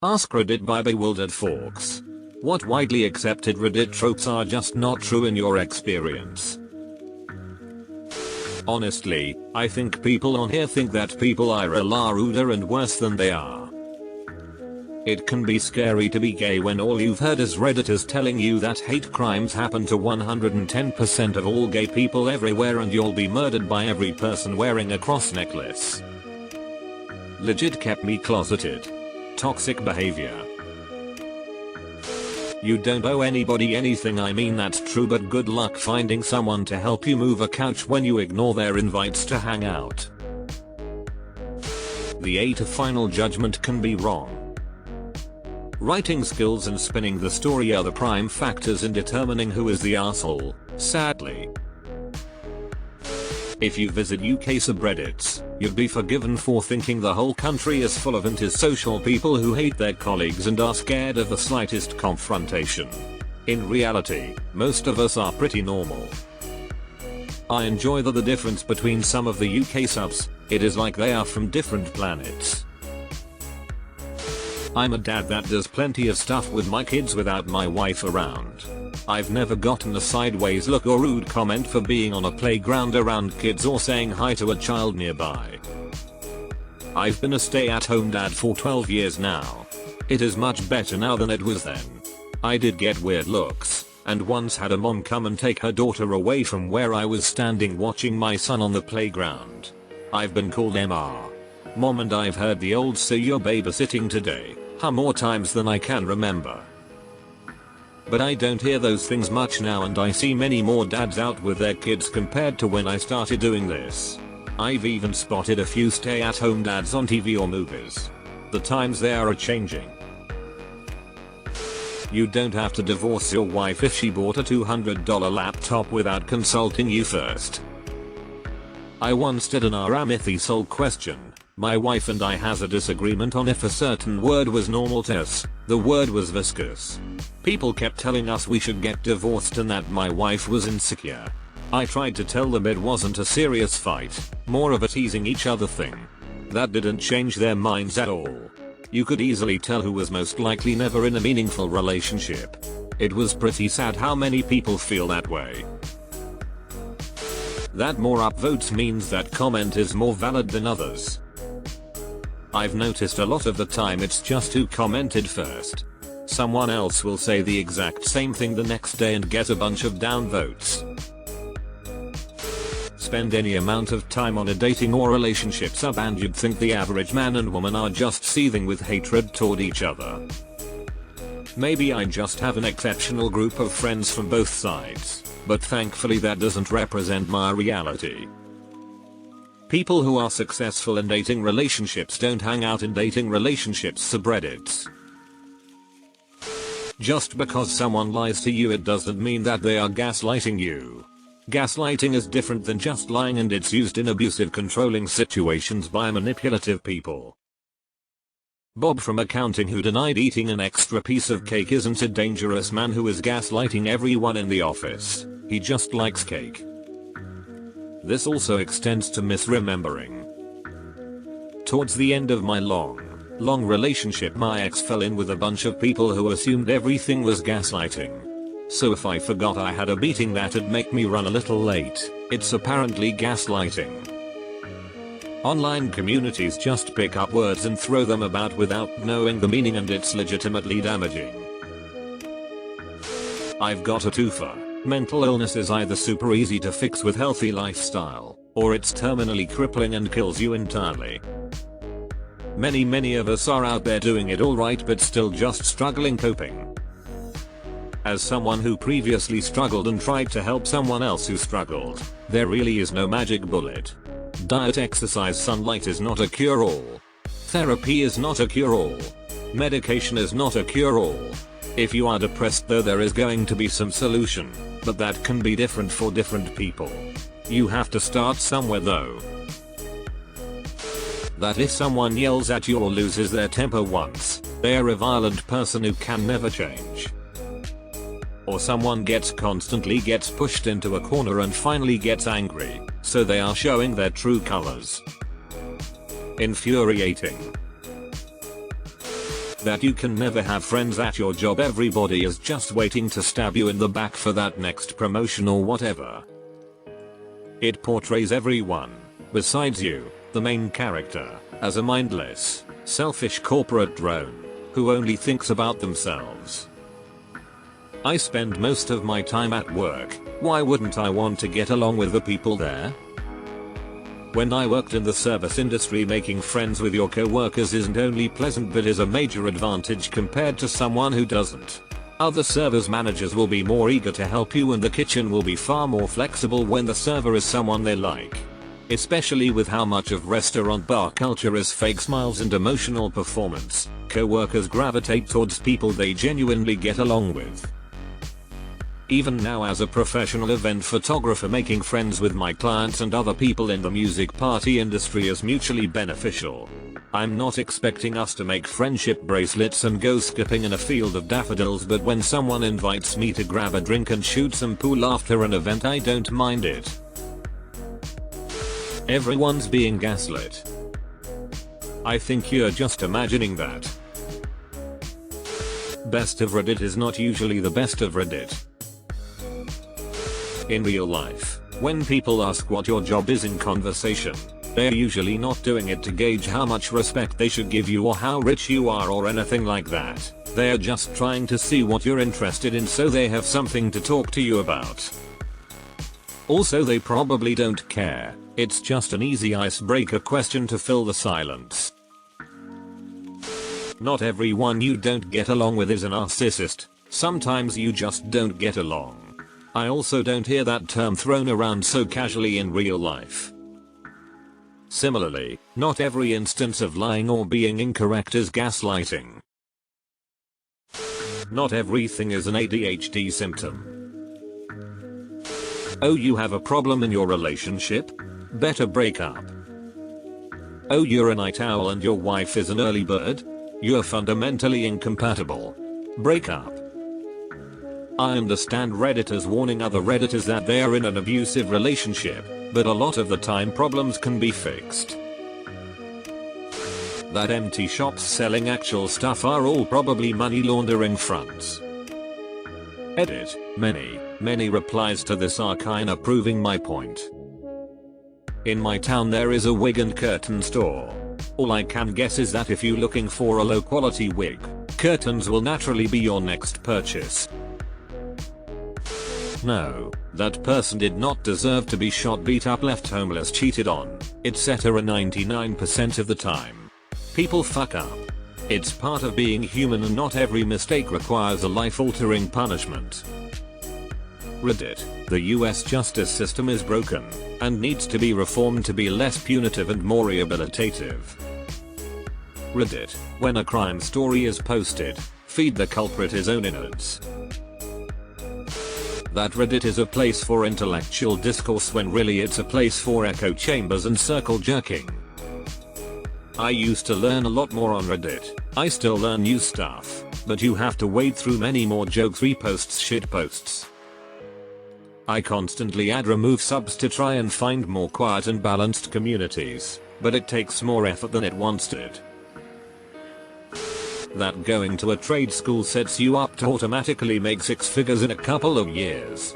AskReddit by Bewildered Forks. What widely accepted Reddit tropes are just not true in your experience? Honestly, I think people on here think that people are a la ruder and worse than they are. It can be scary to be gay when all you've heard is Redditors telling you that hate crimes happen to 110% of all gay people everywhere and you'll be murdered by every person wearing a cross necklace. Legit kept me closeted. Toxic behavior. You don't owe anybody anything, I mean that's true, but good luck finding someone to help you move a couch when you ignore their invites to hang out. The A to final judgment can be wrong. Writing skills and spinning the story are the prime factors in determining who is the asshole, sadly. If you visit UK subreddits, you'd be forgiven for thinking the whole country is full of antisocial people who hate their colleagues and are scared of the slightest confrontation. In reality, most of us are pretty normal. I enjoy the difference between some of the UK subs, it is like they are from different planets. I'm a dad that does plenty of stuff with my kids without my wife around. I've never gotten a sideways look or rude comment for being on a playground around kids or saying hi to a child nearby. I've been a stay-at-home dad for 12 years now. It is much better now than it was then. I did get weird looks, and once had a mom come and take her daughter away from where I was standing watching my son on the playground. I've been called MR. Mom, and I've heard the old "so you're babysitting today" more times than I can remember. But I don't hear those things much now, and I see many more dads out with their kids compared to when I started doing this. I've even spotted a few stay-at-home dads on TV or movies. The times they are changing. You don't have to divorce your wife if she bought a $200 laptop without consulting you first. I once did an Aramithesol question. My wife and I has a disagreement on if a certain word was normal to us. The word was viscous. People kept telling us we should get divorced and that my wife was insecure. I tried to tell them it wasn't a serious fight, more of a teasing each other thing. That didn't change their minds at all. You could easily tell who was most likely never in a meaningful relationship. It was pretty sad how many people feel that way. That more upvotes means that comment is more valid than others. I've noticed a lot of the time it's just who commented first. Someone else will say the exact same thing the next day and get a bunch of downvotes. Spend any amount of time on a dating or relationship sub and you'd think the average man and woman are just seething with hatred toward each other. Maybe I just have an exceptional group of friends from both sides, but thankfully that doesn't represent my reality. People who are successful in dating relationships don't hang out in dating relationships subreddits. Just because someone lies to you, it doesn't mean that they are gaslighting you. Gaslighting is different than just lying, and it's used in abusive, controlling situations by manipulative people. Bob from accounting, who denied eating an extra piece of cake, isn't a dangerous man who is gaslighting everyone in the office. He just likes cake. This also extends to misremembering. Towards the end of my long relationship, my ex fell in with a bunch of people who assumed everything was gaslighting. So if I forgot I had a meeting that'd make me run a little late, it's apparently gaslighting. Online communities just pick up words and throw them about without knowing the meaning, and it's legitimately damaging. I've got a twofer. Mental illness is either super easy to fix with healthy lifestyle, or it's terminally crippling and kills you entirely. Many of us are out there doing it alright but still just struggling coping. As someone who previously struggled and tried to help someone else who struggled, there really is no magic bullet. Diet, exercise, sunlight is not a cure-all. Therapy is not a cure-all. Medication is not a cure-all. If you are depressed though, there is going to be some solution, but that can be different for different people. You have to start somewhere though. That if someone yells at you or loses their temper once, they are a violent person who can never change. Or someone constantly gets pushed into a corner and finally gets angry, so they are showing their true colors. Infuriating. that you can never have friends at your job. Everybody is just waiting to stab you in the back for that next promotion or whatever. It portrays everyone, besides you, the main character, as a mindless, selfish corporate drone, who only thinks about themselves. I spend most of my time at work. Why wouldn't I want to get along with the people there? When I worked in the service industry, making friends with your co-workers isn't only pleasant but is a major advantage compared to someone who doesn't. Other service managers will be more eager to help you and the kitchen will be far more flexible when the server is someone they like. Especially with how much of restaurant bar culture is fake smiles and emotional performance, co-workers gravitate towards people they genuinely get along with. Even now, as a professional event photographer, making friends with my clients and other people in the music party industry is mutually beneficial. I'm not expecting us to make friendship bracelets and go skipping in a field of daffodils, but when someone invites me to grab a drink and shoot some pool after an event, I don't mind it. Everyone's being gaslit. I think you're just imagining that. Best of Reddit is not usually the best of Reddit. In real life, when people ask what your job is in conversation, they're usually not doing it to gauge how much respect they should give you or how rich you are or anything like that. They're just trying to see what you're interested in so they have something to talk to you about. Also, they probably don't care. It's just an easy icebreaker question to fill the silence. Not everyone you don't get along with is a narcissist. Sometimes you just don't get along. I also don't hear that term thrown around so casually in real life. Similarly, not every instance of lying or being incorrect is gaslighting. Not everything is an ADHD symptom. Oh, you have a problem in your relationship? Better break up. Oh, you're a night owl and your wife is an early bird? You're fundamentally incompatible. Break up. I understand Redditors warning other Redditors that they are in an abusive relationship, but a lot of the time problems can be fixed. That empty shops selling actual stuff are all probably money laundering fronts. Edit. Many replies to this are kinda proving my point. In my town there is a wig and curtain store. All I can guess is that if you're looking for a low quality wig, curtains will naturally be your next purchase. No, that person did not deserve to be shot, beat up, left homeless, cheated on, etc. 99% of the time. People fuck up. It's part of being human and not every mistake requires a life-altering punishment. Reddit. The US justice system is broken and needs to be reformed to be less punitive and more rehabilitative. Reddit. When a crime story is posted, feed the culprit his own innards. That Reddit is a place for intellectual discourse when really it's a place for echo chambers and circle jerking. I used to learn a lot more on Reddit. I still learn new stuff, but you have to wade through many more jokes, reposts, shitposts. I constantly add remove subs to try and find more quiet and balanced communities, but it takes more effort than it once did. That going to a trade school sets you up to automatically make six figures in a couple of years.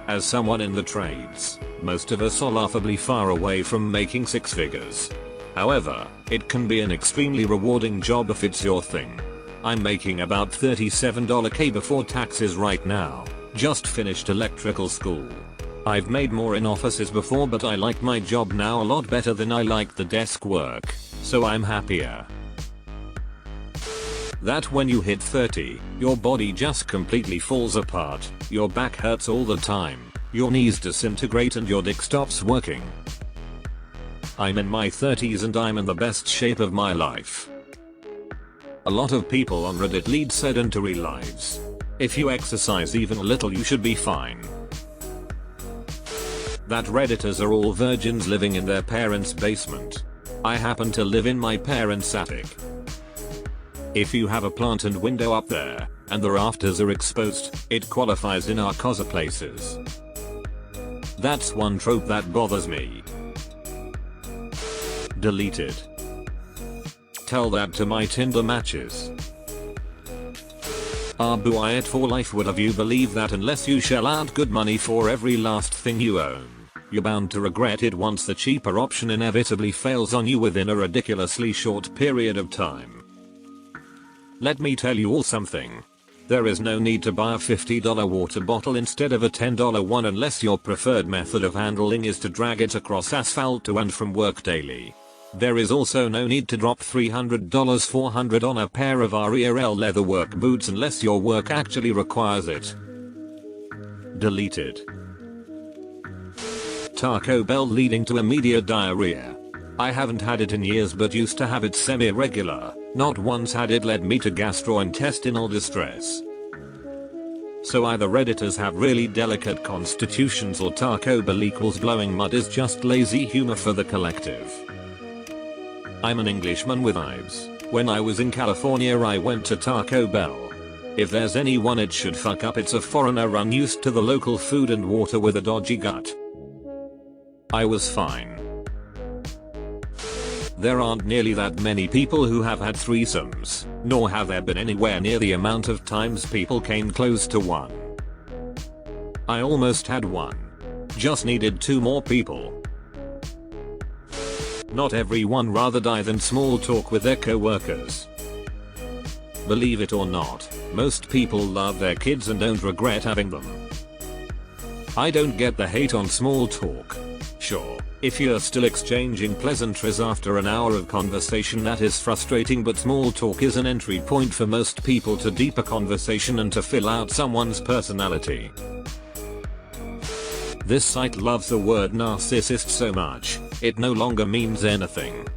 As someone in the trades, most of us are laughably far away from making six figures. However, it can be an extremely rewarding job if it's your thing. I'm making about $37K before taxes right now. Just finished electrical school. I've made more in offices before, but I like my job now a lot better than I like the desk work, so I'm happier. That when you hit 30, your body just completely falls apart, your back hurts all the time, your knees disintegrate and your dick stops working. I'm in my 30s and I'm in the best shape of my life. A lot of people on Reddit lead sedentary lives. If you exercise even a little you should be fine. That Redditors are all virgins living in their parents' basement. I happen to live in my parents' attic. If you have a plant and window up there, and the rafters are exposed, it qualifies in our closet places. That's one trope that bothers me. Deleted. Tell that to my Tinder matches. Buy it for life. Would have you believe that unless you shell out good money for every last thing you own, you're bound to regret it once the cheaper option inevitably fails on you within a ridiculously short period of time. Let me tell you all something. There is no need to buy a $50 water bottle instead of a $10 one unless your preferred method of handling is to drag it across asphalt to and from work daily. There is also no need to drop $300 $400 on a pair of RERL leather work boots unless your work actually requires it. Deleted. Taco Bell leading to immediate diarrhea. I haven't had it in years but used to have it semi-regular. Not once had it led me to gastrointestinal distress. So either Redditors have really delicate constitutions or Taco Bell equals blowing mud is just lazy humor for the collective. I'm an Englishman with vibes. When I was in California I went to Taco Bell. If there's anyone it should fuck up it's a foreigner unused to the local food and water with a dodgy gut. I was fine. There aren't nearly that many people who have had threesomes, nor have there been anywhere near the amount of times people came close to one. I almost had one. Just needed 2 more people. Not everyone rather die than small talk with their co-workers. Believe it or not, most people love their kids and don't regret having them. I don't get the hate on small talk. Sure, if you're still exchanging pleasantries after an hour of conversation that is frustrating, but small talk is an entry point for most people to deeper conversation and to fill out someone's personality. This site loves the word narcissist so much, it no longer means anything.